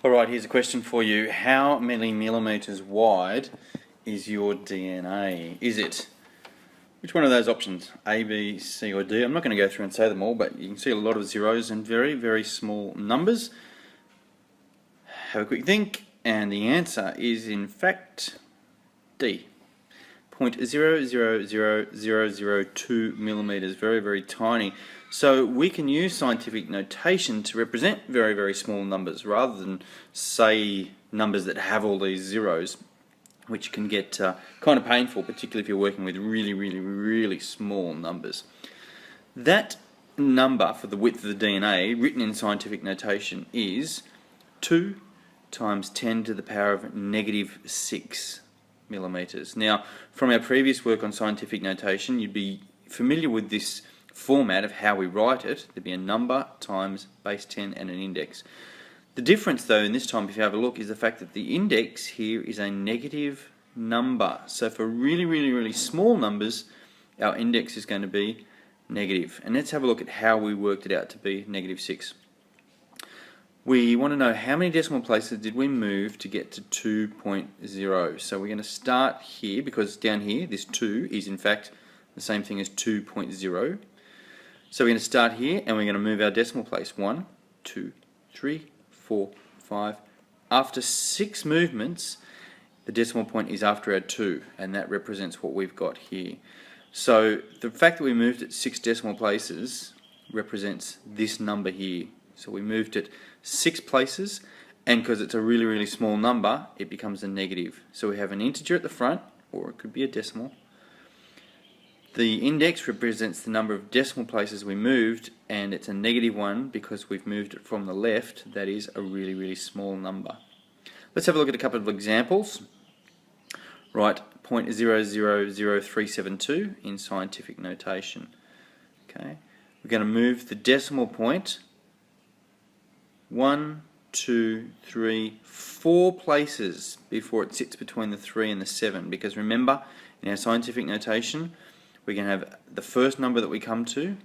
Alright, here's a question for you. How many millimetres wide is your DNA? Is it, which one of those options? A, B, C or D? I'm not going to go through and say them all, but you can see a lot of zeros and very, very small numbers. Have a quick think, and the answer is in fact D. 0.000002 millimetres, very, very tiny. So we can use scientific notation to represent very, very small numbers rather than say numbers that have all these zeros, which can get kind of painful, particularly if you're working with really, really, really small numbers. That number for the width of the DNA, written in scientific notation, is 2 times 10 to the power of -6 millimetres. Now, from our previous work on scientific notation, you'd be familiar with this format of how we write it. There'd be a number times base 10 and an index. The difference, though, in this time, if you have a look, is the fact that the index here is a negative number. So for really, really, really small numbers, our index is going to be negative. And let's have a look at how we worked it out to be -6. We want to know how many decimal places did we move to get to 2.0. So we're going to start here, because down here, this 2 is in fact the same thing as 2.0. So we're going to start here and we're going to move our decimal place. 1, 2, 3, 4, 5. After 6 movements, the decimal point is after our 2, and that represents what we've got here. So the fact that we moved it 6 decimal places represents this number here. So we moved it 6 places, and because it's a really, really small number, it becomes a negative. So we have an integer at the front, or it could be a decimal. The index represents the number of decimal places we moved, and it's a -1 because we've moved it from the left. That is a really, really small number. Let's have a look at a couple of examples. Write 0.000372 in scientific notation. Okay, we're going to move the decimal point 1, 2, 3, 4 places before it sits between the 3 and the 7, because remember, in our scientific notation, we're going to have the first number that we come to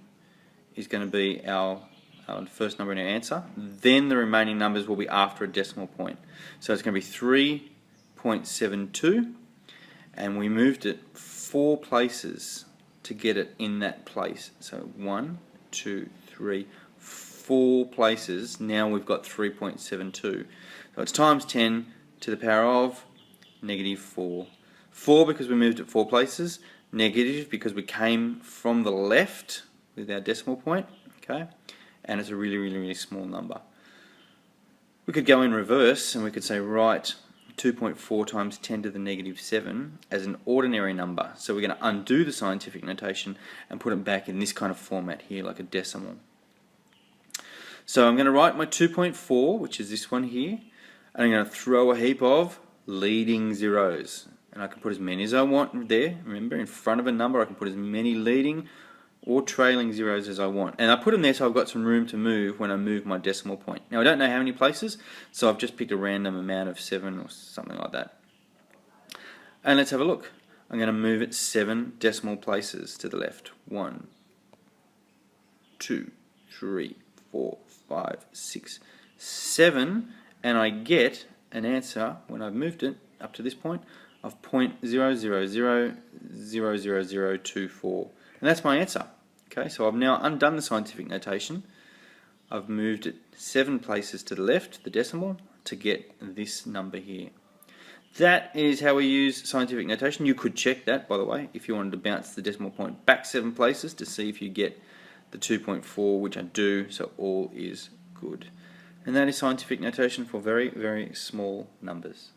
is going to be our first number in our answer, then the remaining numbers will be after a decimal point. So it's going to be 3.72, and we moved it 4 places to get it in that place. So 1, 2, 3, 4 places. Now we've got 3.72. So it's times 10 to the power of -4. 4 because we moved it 4 places, negative because we came from the left with our decimal point, okay, and it's a really, really, really small number. We could go in reverse and we could say write 2.4 times 10 to the -7 as an ordinary number. So we're going to undo the scientific notation and put it back in this kind of format here, like a decimal. So I'm going to write my 2.4, which is this one here, and I'm going to throw a heap of leading zeros. And I can put as many as I want there. Remember, in front of a number I can put as many leading or trailing zeros as I want. And I put them there so I've got some room to move when I move my decimal point. Now I don't know how many places, so I've just picked a random amount of 7 or something like that. And let's have a look. I'm going to move it 7 decimal places to the left. 1, 2, 3, 4, 5, 6, 7, and I get an answer when I've moved it up to this point of 0.0000024, and that's my answer. Okay, so I've now undone the scientific notation. I've moved it 7 places to the left, the decimal, to get this number here. That is how we use scientific notation. You could check that, by the way, if you wanted to bounce the decimal point back 7 places to see if you get the 2.4, which I do, so all is good. And that is scientific notation for very, very small numbers.